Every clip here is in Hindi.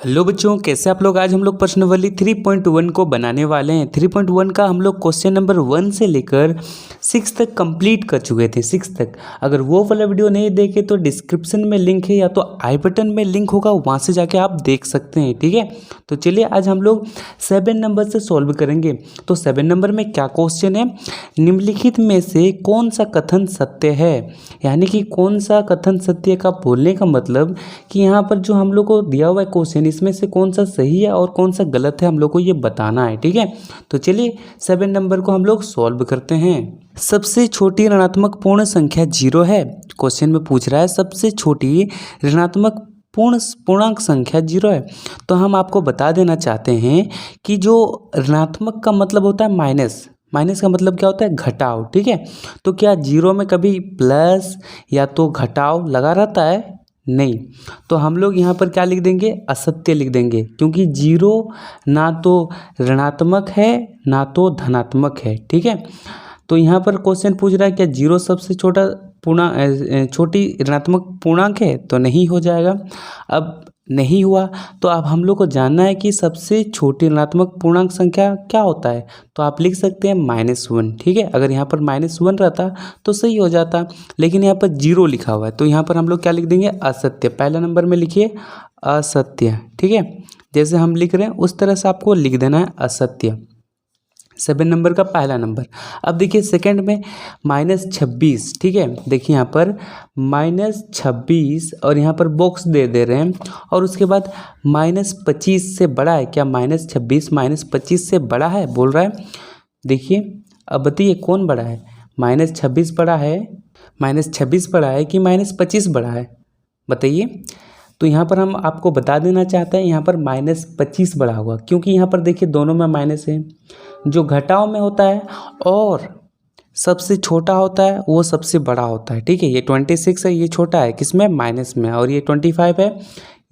हेलो बच्चों, कैसे आप लोग। आज हम लोग प्रश्नावली 3.1 को बनाने वाले हैं। 3.1 का हम लोग क्वेश्चन नंबर 1 से लेकर 6 तक कंप्लीट कर चुके थे। 6 तक अगर वो वाला वीडियो नहीं देखे तो डिस्क्रिप्शन में लिंक है या तो आई बटन में लिंक होगा, वहाँ से जाके आप देख सकते हैं। ठीक है, तो चलिए आज हम लोग 7 नंबर से सॉल्व करेंगे। तो 7 नंबर में क्या क्वेश्चन है, निम्नलिखित में से कौन सा कथन सत्य है। यानी कि कौन सा कथन सत्य का बोलने का मतलब कि यहाँ पर जो हम लोग को दिया हुआ है क्वेश्चन, इसमें से कौन सा सही है और कौन सा गलत है, हम लोग को ये बताना है। ठीक है, तो चलिए 7 नंबर को हम लोग सॉल्व करते हैं। सबसे छोटी ऋणात्मक पूर्ण संख्या 0 है। क्वेश्चन में पूछ रहा है सबसे छोटी ऋणात्मक पूर्णांक संख्या 0 है। तो हम आपको बता देना चाहते हैं कि जो ऋणात्मक का मतलब होता है माइनस, माइनस का मतलब क्या होता है घटाव। ठीक है, तो क्या 0 में कभी प्लस या तो घटाव लगा रहता है? नहीं। तो हम लोग यहाँ पर क्या लिख देंगे, असत्य लिख देंगे, क्योंकि 0 ना तो ऋणात्मक है ना तो धनात्मक है। ठीक है, तो यहाँ पर क्वेश्चन पूछ रहा है क्या 0 सबसे छोटा छोटी ऋणात्मक पूर्णांक है, तो नहीं हो जाएगा। अब नहीं हुआ तो अब हम लोग को जानना है कि सबसे छोटी ऋणात्मक पूर्णांक संख्या क्या होता है। तो आप लिख सकते हैं -1। ठीक है, अगर यहाँ पर -1 रहता तो सही हो जाता, लेकिन यहाँ पर 0 लिखा हुआ है, तो यहाँ पर हम लोग क्या लिख देंगे, असत्य। पहला नंबर में लिखिए असत्य। ठीक है, जैसे हम लिख रहे हैं उस तरह से आपको लिख देना है असत्य। 7 नंबर का पहला नंबर। अब देखिए सेकंड में -26। ठीक है, देखिए यहाँ पर -26 और यहाँ पर बॉक्स दे रहे हैं, और उसके बाद -25 से बड़ा है क्या, -26 -25 से बड़ा है बोल रहा है। देखिए अब बताइए कौन बड़ा है, -26 बड़ा है, -26 बड़ा है कि -25 बड़ा है, बताइए। तो यहाँ पर हम आपको बता देना चाहते हैं यहाँ पर -25 बड़ा होगा, क्योंकि यहाँ पर देखिए दोनों में माइनस है। जो घटाव में होता है और सबसे छोटा होता है वो सबसे बड़ा होता है। ठीक है, ये 26 है, ये छोटा है किसमें, माइनस में, और ये 25 है,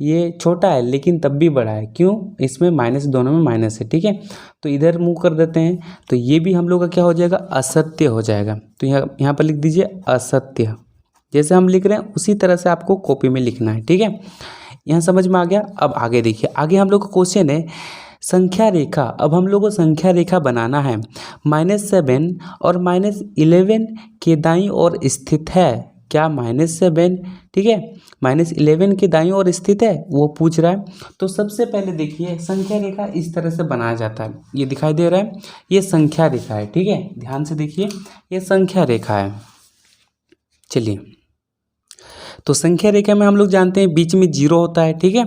ये छोटा है लेकिन तब भी बड़ा है। क्यों, इसमें माइनस, दोनों में माइनस है। ठीक है, तो इधर मूव कर देते हैं, तो ये भी हम लोग का क्या हो जाएगा, असत्य हो जाएगा। तो यहाँ पर लिख दीजिए असत्य। जैसे हम लिख रहे हैं उसी तरह से आपको कॉपी में लिखना है। ठीक है, यहाँ समझ में आ गया। अब आगे देखिए, आगे हम लोग का क्वेश्चन है संख्या रेखा। अब हम लोग को संख्या रेखा बनाना है। -7 और -11 के दाईं ओर स्थित है क्या, -7, ठीक है, -11 के दाईं ओर स्थित है, वो पूछ रहा है। तो सबसे पहले देखिए संख्या रेखा इस तरह से बनाया जाता है, ये दिखाई दे रहा है, ये संख्या रेखा है। ठीक है, ध्यान से देखिए, ये संख्या रेखा है। चलिए, तो संख्या रेखा में हम लोग जानते हैं बीच में 0 होता है। ठीक है,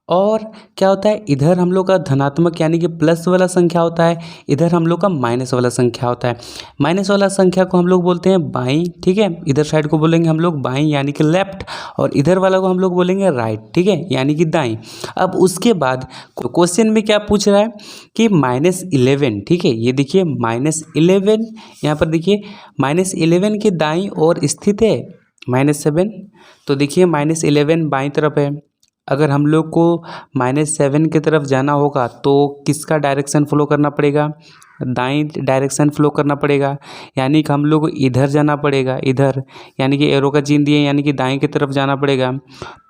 और क्या होता है, इधर हम लोग का धनात्मक यानी कि प्लस वाला संख्या होता है, इधर हम लोग का माइनस वाला संख्या होता है। माइनस वाला संख्या को हम लोग बोलते हैं बाईं। ठीक है, इधर साइड को बोलेंगे हम लोग बाईं यानी कि लेफ्ट, और इधर वाला को हम लोग बोलेंगे राइट। ठीक है, यानी कि दाईं। अब उसके बाद क्वेश्चन में क्या पूछ रहा है कि -11। ठीक है, ये देखिए -11, यहाँ पर देखिए -11 के दाईं ओर स्थित है -7। तो देखिए -11 बाईं तरफ है। अगर हम लोग को -7 की तरफ जाना होगा तो किसका डायरेक्शन फॉलो करना पड़ेगा, दाईं डायरेक्शन फ्लो करना पड़ेगा, यानी कि हम लोग को इधर जाना पड़ेगा, इधर, यानी कि एरो का चिन्ह दिए यानी कि दाईं की तरफ जाना पड़ेगा।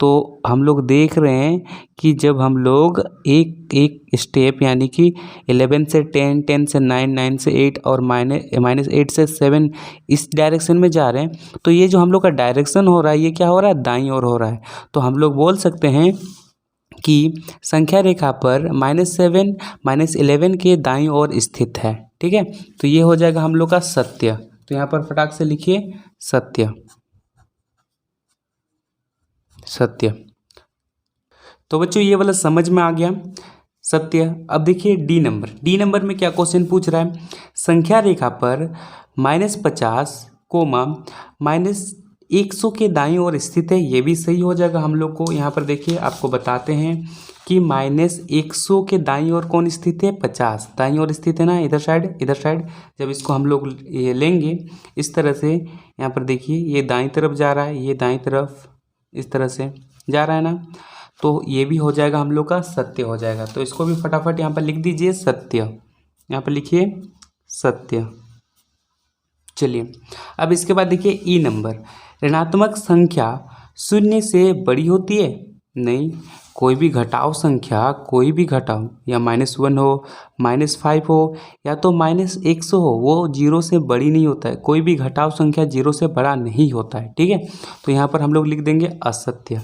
तो हम लोग देख रहे हैं कि जब हम लोग एक एक स्टेप यानी कि 11 से 10, 10 से 9, 9 से 8 और -8 से 7 इस डायरेक्शन में जा रहे हैं, तो ये जो हम लोग का डायरेक्शन हो रहा है ये क्या हो रहा है, दाईं ओर हो रहा है। तो हम लोग बोल सकते हैं कि संख्या रेखा पर -7 -11 के दाईं ओर स्थित है। ठीक है, तो ये हो जाएगा हम लोग का सत्य। तो यहाँ पर फटाक से लिखिए सत्य, सत्य। तो बच्चों ये वाला समझ में आ गया, सत्य। अब देखिए डी नंबर में क्या क्वेश्चन पूछ रहा है, संख्या रेखा पर -50, -100 के दाईं ओर स्थित है, ये भी सही हो जाएगा हम लोग को। यहाँ पर देखिए आपको बताते हैं कि -100 के दाईं ओर कौन स्थित है, 50 दाईं ओर स्थित है ना, इधर साइड। जब इसको हम लोग ये लेंगे इस तरह से, यहाँ पर देखिए ये दाईं तरफ जा रहा है, ये दाईं तरफ इस तरह से जा रहा है ना, तो ये भी हो जाएगा हम लोग का सत्य हो जाएगा। तो इसको भी फटाफट यहाँ पर लिख दीजिए सत्य, यहाँ पर लिखिए सत्य। चलिए, अब इसके बाद देखिए ई नंबर, ऋणात्मक संख्या 0 से बड़ी होती है, नहीं। कोई भी घटाव संख्या, कोई भी घटाव, या -1 हो, -5 हो, या तो -100 हो, वो 0 से बड़ी नहीं होता है। कोई भी घटाव संख्या 0 से बड़ा नहीं होता है, ठीक है। तो यहाँ पर हम लोग लिख देंगे असत्य।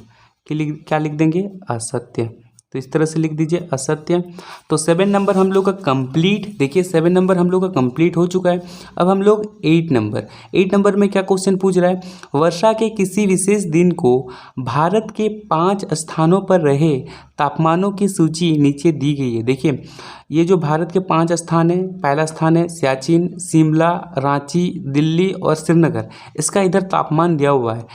क्या लिख देंगे? असत्य। तो इस तरह से लिख दीजिए असत्य। तो 7 नंबर हम लोग का कंप्लीट, देखिए 7 नंबर हम लोग का कंप्लीट हो चुका है। अब हम लोग 8 नंबर में क्या क्वेश्चन पूछ रहा है? वर्षा के किसी विशेष दिन को भारत के 5 स्थानों पर रहे तापमानों की सूची नीचे दी गई है। देखिए ये जो भारत के 5 स्थान है, पहला स्थान है सियाचिन, शिमला, रांची, दिल्ली और श्रीनगर। इसका इधर तापमान दिया हुआ है।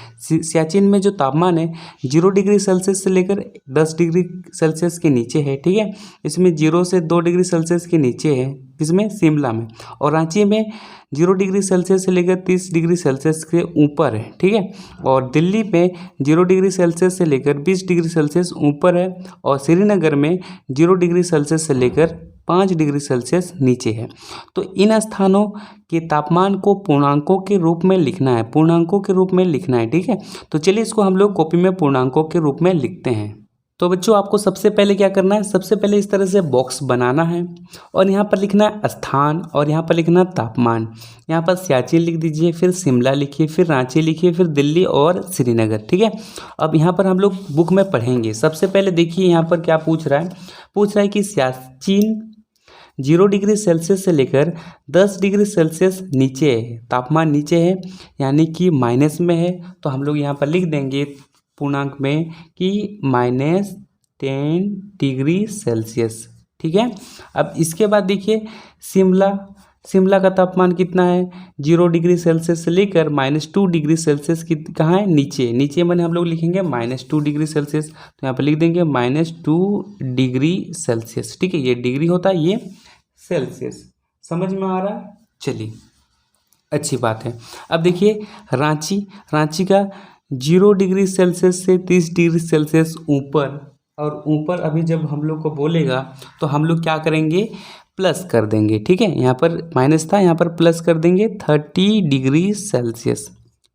सियाचिन में जो तापमान है 0 डिग्री सेल्सियस से लेकर 10 डिग्री सेल्सियस के नीचे है, ठीक है। इसमें 0 से 2 डिग्री सेल्सियस के नीचे है, इसमें शिमला में। और रांची में 0 डिग्री सेल्सियस से लेकर 30 डिग्री सेल्सियस के ऊपर है, ठीक है। और दिल्ली में 0 डिग्री सेल्सियस से लेकर 20 डिग्री सेल्सियस ऊपर है। और श्रीनगर में 0 डिग्री सेल्सियस से लेकर 5 डिग्री सेल्सियस नीचे है। तो इन स्थानों के तापमान को पूर्णांकों के रूप में लिखना है, पूर्णांकों के रूप में लिखना है, ठीक है। तो चलिए इसको हम लोग कॉपी में पूर्णांकों के रूप में लिखते हैं। तो बच्चों आपको सबसे पहले क्या करना है? सबसे पहले इस तरह से बॉक्स बनाना है और यहाँ पर लिखना है स्थान और यहाँ पर लिखना तापमान। यहाँ पर सियाचिन लिख दीजिए, फिर शिमला लिखिए, फिर रांची लिखिए, फिर दिल्ली और श्रीनगर, ठीक है। अब यहाँ पर हम लोग बुक में पढ़ेंगे। सबसे पहले देखिए यहाँ पर क्या पूछ रहा है? पूछ रहा है कि सियाचिन 0 डिग्री सेल्सियस से लेकर 10 डिग्री सेल्सियस नीचे है, तापमान नीचे है यानी कि माइनस में है। तो हम लोग यहाँ पर लिख देंगे पूर्णांक में कि -10 डिग्री सेल्सियस, ठीक है। अब इसके बाद देखिए शिमला का तापमान कितना है? 0 डिग्री सेल्सियस से लेकर -2 डिग्री सेल्सियस की कहाँ है? नीचे मैंने हम लोग लिखेंगे -2 डिग्री सेल्सियस। तो यहाँ पर लिख देंगे -2 डिग्री सेल्सियस, ठीक है। ये डिग्री होता है, ये सेल्सियस। समझ में आ रहा है? चलिए अच्छी बात है। अब देखिए रांची का 0 डिग्री सेल्सियस से 30 डिग्री सेल्सियस ऊपर, और ऊपर अभी जब हम लोग को बोलेगा तो हम लोग क्या करेंगे? प्लस कर देंगे, ठीक है। यहाँ पर माइनस था, यहाँ पर प्लस कर देंगे 30 डिग्री सेल्सियस।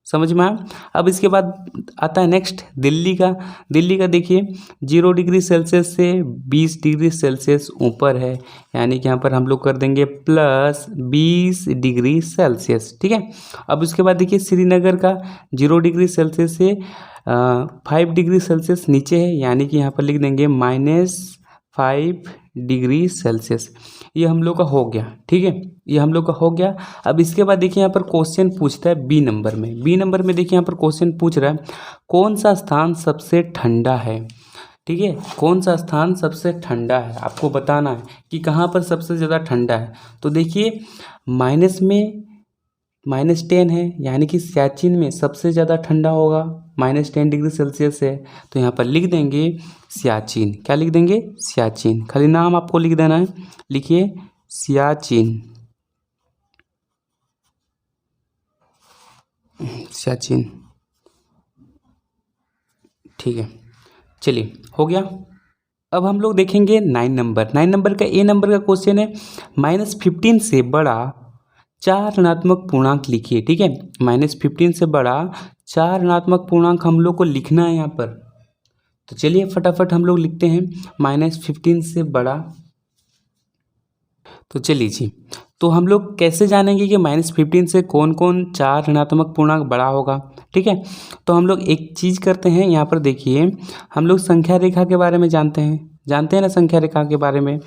समझ में आया? अब इसके बाद आता है नेक्स्ट दिल्ली का देखिए 0 डिग्री सेल्सियस से 20 डिग्री सेल्सियस ऊपर है, यानी कि यहाँ पर हम लोग कर देंगे प्लस 20 डिग्री सेल्सियस, ठीक है। अब उसके बाद देखिए श्रीनगर का 0 डिग्री सेल्सियस से 5 डिग्री सेल्सियस नीचे है, यानी कि यहाँ पर लिख देंगे -5 डिग्री सेल्सियस। ये हम लोग का हो गया, ठीक है, ये हम लोग का हो गया। अब इसके बाद देखिए यहाँ पर क्वेश्चन पूछता है बी नंबर में देखिए यहाँ पर क्वेश्चन पूछ रहा है कौन सा स्थान सबसे ठंडा है, ठीक है। कौन सा स्थान सबसे ठंडा है आपको बताना है कि कहाँ पर सबसे ज़्यादा ठंडा है। तो देखिए माइनस में -10 है, यानी कि सियाचिन में सबसे ज़्यादा ठंडा होगा, -10 डिग्री सेल्सियस है। तो यहाँ पर लिख देंगे सियाचिन। क्या लिख देंगे? सियाचिन। खाली नाम आपको लिख देना है, लिखिए सियाचिन। ठीक है, चलिए हो गया। अब हम लोग देखेंगे 9 नंबर का ए नंबर का क्वेश्चन है -15 से बड़ा 4 ऋणात्मक पूर्णांक लिखिए, ठीक है। -15 से बड़ा 4 ऋणात्मक पूर्णांक हम लोग को लिखना है यहाँ पर। तो चलिए फटाफट हम लोग लिखते हैं -15 से बड़ा। तो चलिए जी, तो हम लोग कैसे जानेंगे कि -15 से कौन कौन 4 ऋणात्मक पूर्णांक बड़ा होगा, ठीक है। तो हम लोग एक चीज़ करते हैं, यहाँ पर देखिए हम लोग संख्या रेखा के बारे में जानते हैं ना संख्या रेखा के बारे में।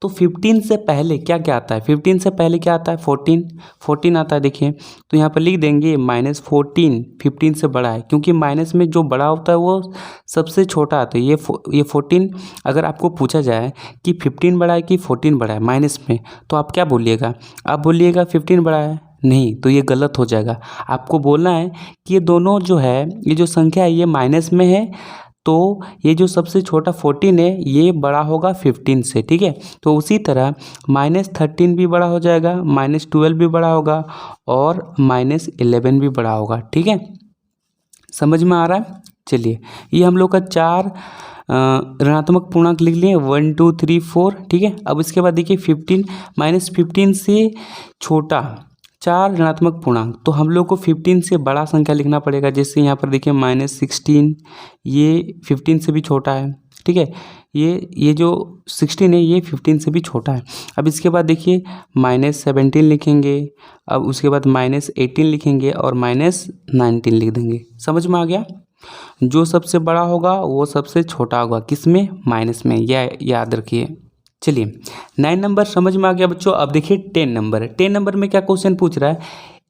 तो 15 से पहले क्या क्या आता है? 15 से पहले क्या आता है? 14 आता है। देखिए तो यहाँ पर लिख देंगे -14, 15 से बड़ा है, क्योंकि माइनस में जो बड़ा होता है वो सबसे छोटा आता है। ये 14 अगर आपको पूछा जाए कि 15 बड़ा है कि 14 बड़ा है माइनस में, तो आप क्या बोलिएगा? आप बोलिएगा 15 बड़ा है? नहीं, तो ये गलत हो जाएगा। आपको बोलना है कि ये दोनों जो है, ये जो संख्या है ये माइनस में है, तो ये जो सबसे छोटा 14 है ये बड़ा होगा 15 से, ठीक है। तो उसी तरह -13 भी बड़ा हो जाएगा, -12 भी बड़ा होगा और -11 भी बड़ा होगा, ठीक है। समझ में आ रहा है? चलिए ये हम लोग का 4 ऋणात्मक पूर्णांक लिख लिए 1 2 3 4, ठीक है। अब इसके बाद देखिए 15 से छोटा 4 ऋणात्मक पूर्णांक, तो हम लोग को 15 से बड़ा संख्या लिखना पड़ेगा। जैसे यहाँ पर देखिए -16, ये 15 से भी छोटा है, ठीक है। ये जो 16 है ये 15 से भी छोटा है। अब इसके बाद देखिए -17 लिखेंगे, अब उसके बाद -18 लिखेंगे और -19 लिख देंगे। समझ में आ गया? जो सबसे बड़ा होगा वो सबसे छोटा होगा, किस में? माइनस में, यह याद रखिए। चलिए 9 नंबर समझ में आ गया बच्चों। अब देखिए 10 नंबर। 10 नंबर में क्या क्वेश्चन पूछ रहा है,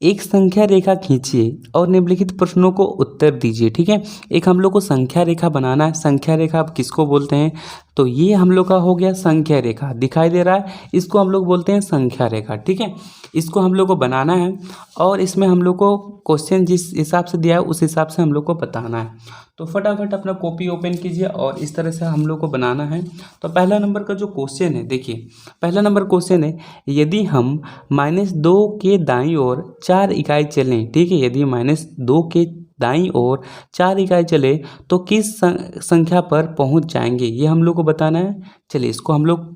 एक संख्या रेखा खींचिए और निम्नलिखित प्रश्नों को उत्तर दीजिए। ठीक है, एक हम लोग को संख्या रेखा बनाना है। संख्या रेखा अब किसको बोलते हैं, तो ये हम लोग का हो गया संख्या रेखा, दिखाई दे रहा है, इसको हम लोग बोलते हैं संख्या रेखा। ठीक है, इसको हम लोग को बनाना है और इसमें हम लोग को क्वेश्चन जिस हिसाब से दिया है उस हिसाब से हम लोग को बताना है। तो फटाफट अपना कॉपी ओपन कीजिए और इस तरह से हम लोग को बनाना है। तो पहला नंबर का जो क्वेश्चन है, देखिए पहला नंबर क्वेश्चन है, यदि हम -2 के दाईं ओर 4 इकाई चलें, ठीक है, यदि -2 के दाईं ओर 4 इकाई चले तो किस संख्या पर पहुंच जाएंगे, ये हम लोग को बताना है। चलिए इसको हम लोग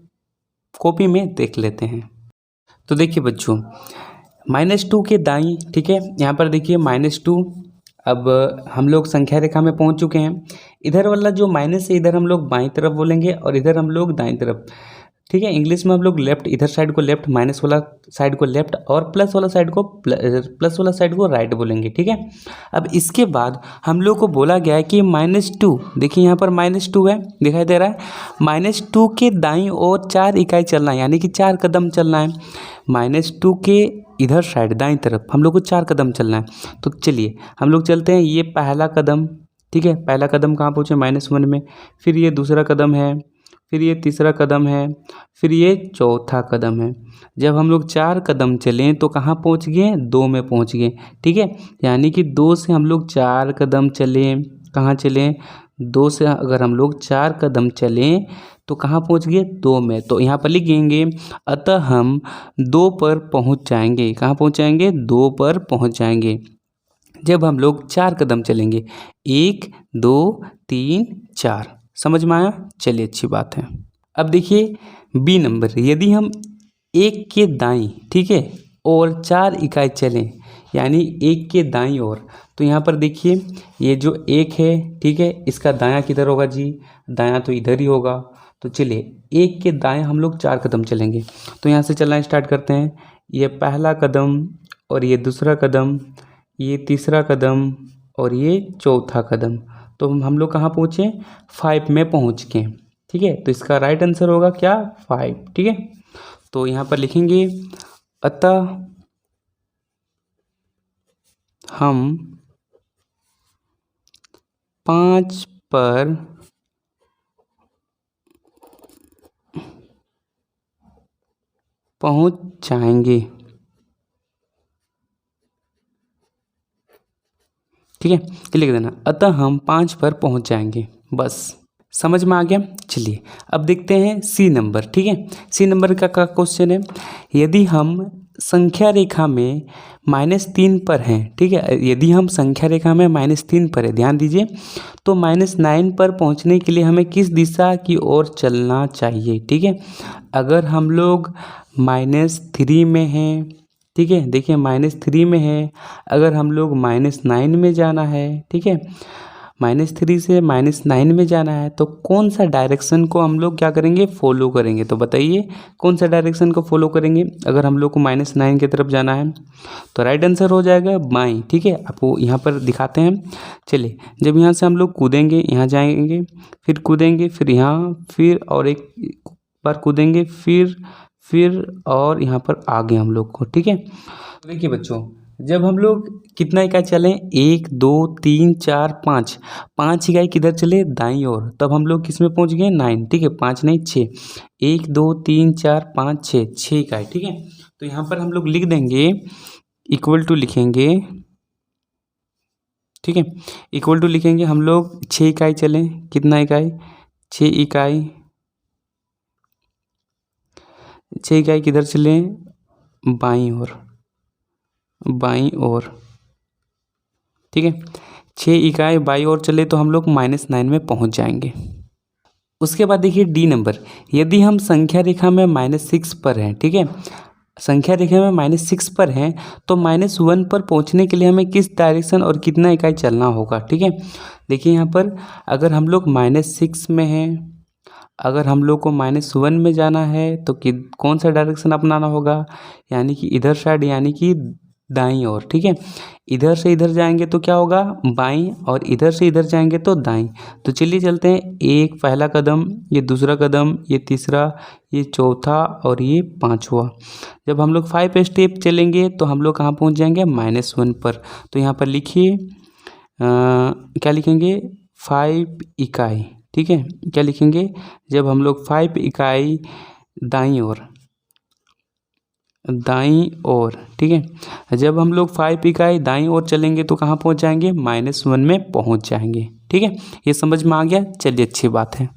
कॉपी में देख लेते हैं। तो देखिए बच्चों -2 के दाईं, ठीक है, यहाँ पर देखिए -2। अब हम लोग संख्या रेखा में पहुंच चुके हैं। इधर वाला जो माइनस है इधर हम लोग बाईं तरफ बोलेंगे और इधर हम लोग दाईं तरफ। ठीक है, इंग्लिश में हम लोग लेफ्ट, इधर साइड को लेफ्ट, माइनस वाला साइड को लेफ्ट और प्लस वाला साइड को प्लस वाला साइड को राइट बोलेंगे। ठीक है, अब इसके बाद हम लोग को बोला गया है कि -2, देखिए यहाँ पर -2 है, दिखाई दे रहा है। -2 के दाईं ओर 4 इकाई चलना है, यानी कि 4 कदम चलना है। -2 के इधर साइड दाईं तरफ हम लोग को 4 कदम चलना है। तो चलिए हम लोग चलते हैं, ये पहला कदम, ठीक है, पहला कदम कहाँ पहुँचे, -1 में, फिर ये दूसरा कदम है, फिर ये तीसरा कदम है, फिर ये चौथा कदम है। जब हम लोग 4 कदम चलें तो कहाँ पहुँच गए, 2 में पहुँच गए। ठीक है, यानी कि 2 से हम लोग 4 कदम चलें, कहाँ चलें, 2 से अगर हम लोग 4 कदम चलें तो कहाँ पहुँच गए, 2 में। तो यहाँ पर लिखेंगे अतः हम 2 पर पहुँच जाएंगे। कहाँ पहुँच जाएंगे, 2 पर पहुँच जाएंगे जब हम लोग 4 कदम चलेंगे। 1 2 3 4, समझ में आया? चलिए अच्छी बात है। अब देखिए बी नंबर, यदि हम 1 के दाईं, ठीक है, और 4 इकाई चलें, यानी 1 के दाईं ओर, तो यहाँ पर देखिए ये जो 1 है, ठीक है, इसका दायां किधर होगा जी, दायां तो इधर ही होगा। तो चलिए 1 के दाएं हम लोग 4 कदम चलेंगे। तो यहाँ से चलना स्टार्ट करते हैं। ये पहला कदम और ये दूसरा कदम, ये तीसरा कदम और ये चौथा कदम। तो हम लोग कहाँ पहुँचे, 5 में पहुँच गए। ठीक है, तो इसका राइट आंसर होगा क्या, 5। ठीक है, तो यहाँ पर लिखेंगे अतः हम 5 पर पहुँच जाएंगे। ठीक है, ये लिख देना, अतः हम 5 पर पहुंच जाएंगे। बस समझ में आ गया। चलिए अब देखते हैं सी नंबर। ठीक है, सी नंबर का क्वेश्चन है, यदि हम संख्या रेखा में -3 पर हैं, ठीक है, यदि हम संख्या रेखा में -3 पर है, ध्यान दीजिए, तो -9 पर पहुंचने के लिए हमें किस दिशा की ओर चलना चाहिए। ठीक है, अगर हम लोग -3 में हैं, ठीक है, देखिए -3 में है, अगर हम लोग -9 में जाना है, ठीक है, -3 से -9 में जाना है, तो कौन सा डायरेक्शन को हम लोग क्या करेंगे, फॉलो करेंगे। तो बताइए कौन सा डायरेक्शन को फॉलो करेंगे। अगर हम लोग को -9 की तरफ जाना है तो राइट आंसर हो जाएगा बाएं। ठीक है, आपको यहाँ पर दिखाते हैं। चलिए जब यहाँ से हम लोग कूदेंगे, यहाँ जाएंगे, फिर कूदेंगे, फिर यहाँ, फिर और एक बार कूदेंगे, फिर और यहाँ पर आगे हम लोग को। ठीक है, तो देखिए बच्चों, जब हम लोग कितना इकाई चलें, 1 2 3 4 5 इकाई किधर चले, दाईं ओर, तब हम लोग किस में पहुँच गए, 9। ठीक है, 5 नहीं 6, 1 2 3 4 5 6 इकाई। ठीक है, तो यहाँ पर हम लोग लिख देंगे इक्वल टू लिखेंगे। ठीक है, इक्वल टू लिखेंगे, हम लोग 6 इकाई चलें, कितना इकाई, 6 इकाई, 6 इकाई किधर चले, बाईं ओर। ठीक है, 6 इकाई बाईं ओर चले तो हम लोग -9 में पहुंच जाएंगे। उसके बाद देखिए डी नंबर, यदि हम संख्या रेखा में -6 पर हैं, ठीक है, संख्या रेखा में -6 पर हैं तो -1 पर पहुंचने के लिए हमें किस डायरेक्शन और कितना इकाई चलना होगा। ठीक है, देखिए यहाँ पर अगर हम लोग -6 में हैं, अगर हम लोग को -1 में जाना है तो कौन सा डायरेक्शन अपनाना होगा, यानी कि इधर साइड, यानी कि दाईं ओर। ठीक है, इधर से इधर जाएंगे तो क्या होगा, बाईं, और इधर से इधर जाएंगे तो दाईं। तो चलिए चलते हैं, एक पहला कदम, ये दूसरा कदम, ये तीसरा, ये चौथा और ये पांचवा। जब हम लोग 5 स्टेप चलेंगे तो हम लोग कहाँ पहुँच जाएंगे, -1 पर। तो यहाँ पर लिखिए क्या लिखेंगे, 5 इकाई। ठीक है, क्या लिखेंगे, जब हम लोग 5 इकाई दाईं ओर, दाईं ओर। ठीक है, जब हम लोग 5 इकाई दाईं ओर चलेंगे तो कहाँ पहुँच जाएंगे, -1 में पहुँच जाएंगे। ठीक है, ये समझ में आ गया, चलिए अच्छी बात है।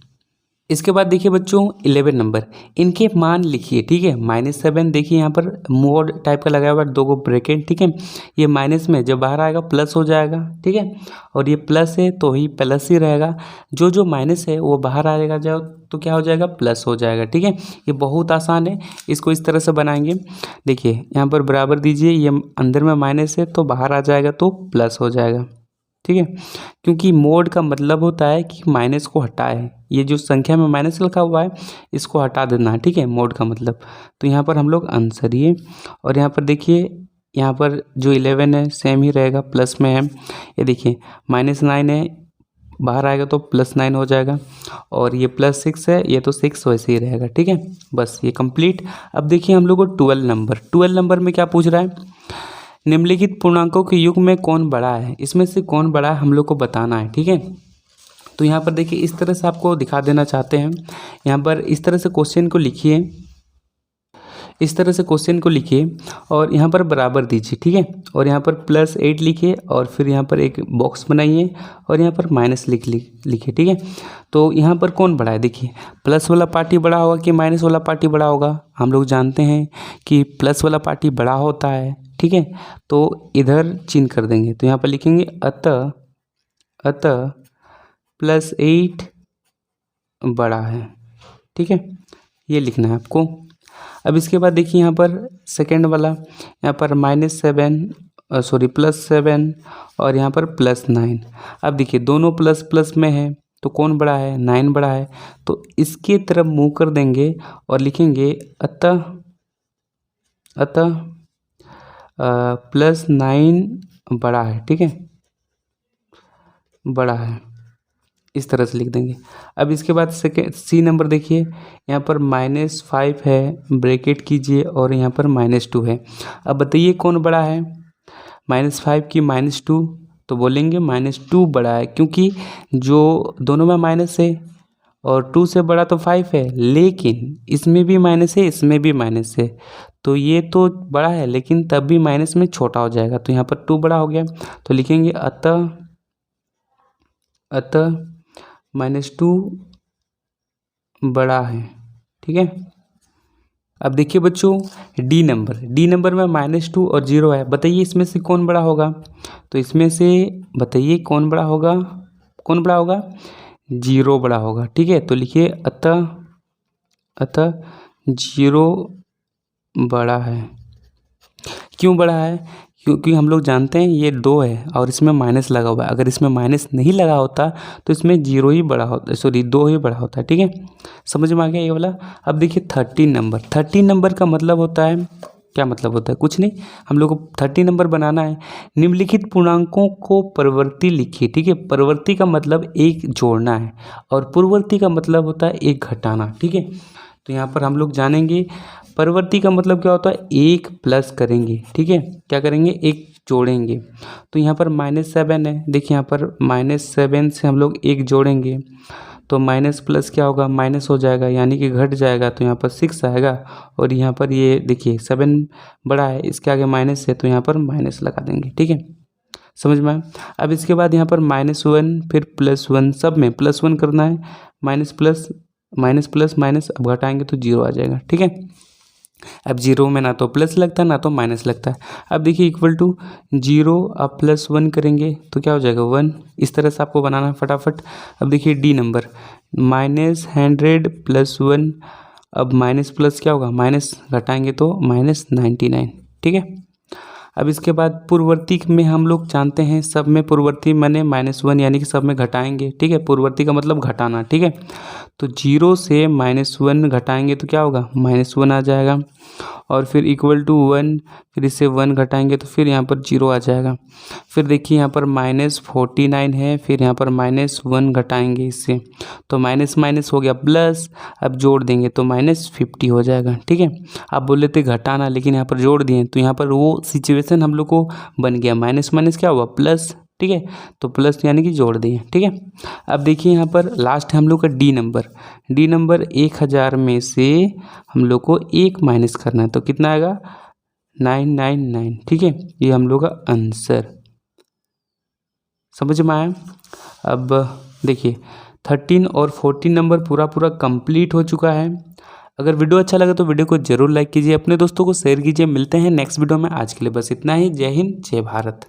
इसके बाद देखिए बच्चों 11 नंबर, इनके मान लिखिए। ठीक है, -7 देखिए यहाँ पर मोड टाइप का लगाया हुआ है, 2 गो ब्रैकेट। ठीक है, ये माइनस में जब बाहर आएगा प्लस हो जाएगा। ठीक है, और ये प्लस है तो ही प्लस ही रहेगा, जो माइनस है वो बाहर आएगा जब तो क्या हो जाएगा, प्लस हो जाएगा। ठीक है, ये बहुत आसान है, इसको इस तरह से बनाएंगे। देखिए यहाँ पर बराबर दीजिए, ये अंदर में माइनस है तो बाहर आ जाएगा तो प्लस हो जाएगा। ठीक है, क्योंकि मोड का मतलब होता है कि माइनस को हटाए, ये जो संख्या में माइनस लिखा हुआ है इसको हटा देना है। ठीक है, मोड का मतलब। तो यहाँ पर हम लोग आंसर ये, और यहाँ पर देखिए यहाँ पर जो 11 है सेम ही रहेगा, प्लस में है। ये देखिए -9 है, बाहर आएगा तो +9 हो जाएगा, और ये +6 है, ये तो 6 वैसे ही रहेगा। ठीक है, बस ये कंप्लीट। अब देखिए हम लोग को 12 नंबर में क्या पूछ रहा है, निम्नलिखित पूर्णांकों के युग में कौन बड़ा है, इसमें से कौन बड़ा है हम लोग को बताना है। ठीक है, तो यहाँ पर देखिए इस तरह से आपको दिखा देना चाहते हैं, यहाँ पर इस तरह से क्वेश्चन को लिखिए, इस तरह से क्वेश्चन को लिखिए और यहाँ पर बराबर दीजिए। ठीक है, और यहाँ पर +8 लिखिए और फिर यहाँ पर एक बॉक्स बनाइए और यहाँ पर माइनस लिखिए। ठीक है, तो यहाँ पर कौन बड़ा है, देखिए प्लस वाला पार्टी बड़ा होगा कि माइनस वाला पार्टी बड़ा होगा, हम लोग जानते हैं कि प्लस वाला पार्टी बड़ा होता है। ठीक है, तो इधर चिन्ह कर देंगे, तो यहाँ पर लिखेंगे अतः +8 बड़ा है। ठीक है, ये लिखना है आपको। अब इसके बाद देखिए यहाँ पर सेकेंड वाला, यहाँ पर +7 और यहाँ पर +9। अब देखिए दोनों प्लस प्लस में है तो कौन बड़ा है, 9 बड़ा है, तो इसके तरफ मुँह कर देंगे और लिखेंगे अतः +9 बड़ा है। ठीक है, बड़ा है, इस तरह से लिख देंगे। अब इसके बाद सी नंबर देखिए, यहाँ पर -5 है, ब्रैकेट कीजिए और यहाँ पर -2 है। अब बताइए कौन बड़ा है, -5 की -2, तो बोलेंगे -2 बड़ा है, क्योंकि जो दोनों में माइनस है और 2 से बड़ा तो 5 है, लेकिन इसमें भी माइनस है, इसमें भी माइनस है, तो ये तो बड़ा है लेकिन तब भी माइनस में छोटा हो जाएगा, तो यहाँ पर 2 बड़ा हो गया। तो लिखेंगे अतः -2 बड़ा है। ठीक है, अब देखिए बच्चों डी नंबर में -2 और 0 है, बताइए इसमें से कौन बड़ा होगा, तो इसमें से बताइए कौन बड़ा होगा, 0 बड़ा होगा। ठीक है, तो लिखिए अतः 0 बड़ा है। क्यों बड़ा है, क्योंकि हम लोग जानते हैं ये 2 है और इसमें माइनस लगा हुआ है, अगर इसमें माइनस नहीं लगा होता तो इसमें 0 ही बड़ा होता, 2 ही बड़ा होता है। ठीक है, समझ में आ गया ये वाला। अब देखिए 13 नंबर का मतलब होता है, क्या मतलब होता है, कुछ नहीं, हम लोग को 30 नंबर बनाना है। निम्नलिखित पूर्णांकों को परवर्ती लिखिए। ठीक है, परवर्ती का मतलब एक जोड़ना है और पूर्ववर्ती का मतलब होता है एक घटाना। ठीक है, तो यहाँ पर हम लोग जानेंगे परवर्ती का मतलब क्या होता है, एक प्लस करेंगे। ठीक है, क्या करेंगे, एक जोड़ेंगे। तो यहाँ पर -7 है, देखिए यहाँ पर -7 से हम लोग एक जोड़ेंगे तो माइनस प्लस क्या होगा, माइनस हो जाएगा, यानी कि घट जाएगा, तो यहाँ पर 6 आएगा। और यहाँ पर ये देखिए 7 बड़ा है, इसके आगे माइनस है तो यहाँ पर माइनस लगा देंगे। ठीक है, समझ में आया। अब इसके बाद यहाँ पर -1 फिर +1, सब में +1 करना है, माइनस प्लस माइनस, अब घटाएंगे तो 0 आ जाएगा। ठीक है, अब 0 में ना तो प्लस लगता है ना तो माइनस लगता है। अब देखिए इक्वल टू 0, अब +1 करेंगे तो क्या हो जाएगा 1, इस तरह से आपको बनाना है फटाफट। अब देखिए डी नंबर -100 +1 अब माइनस प्लस क्या होगा, माइनस घटाएंगे तो -99, ठीक है। अब इसके बाद पूर्ववर्ती में हम लोग जानते हैं सब में पूर्ववर्ती माने -1 यानी कि सब में घटाएंगे, ठीक है। पूर्ववर्ती का मतलब घटाना, ठीक है। तो 0 से -1 घटाएंगे तो क्या होगा, -1 आ जाएगा, और फिर इक्वल टू 1, फिर इससे 1 घटाएंगे तो फिर यहाँ पर 0 आ जाएगा। फिर देखिए यहाँ पर -49 है, फिर यहाँ पर -1 घटाएंगे इससे तो माइनस माइनस हो गया प्लस, अब जोड़ देंगे तो -50 हो जाएगा, ठीक है। आप बोल लेते घटाना, लेकिन यहाँ पर जोड़ दिए तो यहाँ पर वो सिचुएशन हम लोग को बन गया, माइनस माइनस क्या हुआ प्लस, ठीक है। तो प्लस यानी कि जोड़ दिए, ठीक है। अब देखिए यहाँ पर लास्ट है हम लोग का डी नंबर 1000 में से हम लोग को 1 माइनस करना है तो कितना आएगा 999, ठीक है। ये हम लोग का आंसर समझ में आया। अब देखिए 13 और 14 नंबर पूरा कंप्लीट हो चुका है। अगर वीडियो अच्छा लगा तो वीडियो को जरूर लाइक कीजिए, अपने दोस्तों को शेयर कीजिए। मिलते हैं नेक्स्ट वीडियो में, आज के लिए बस इतना ही। जय हिंद, जय भारत।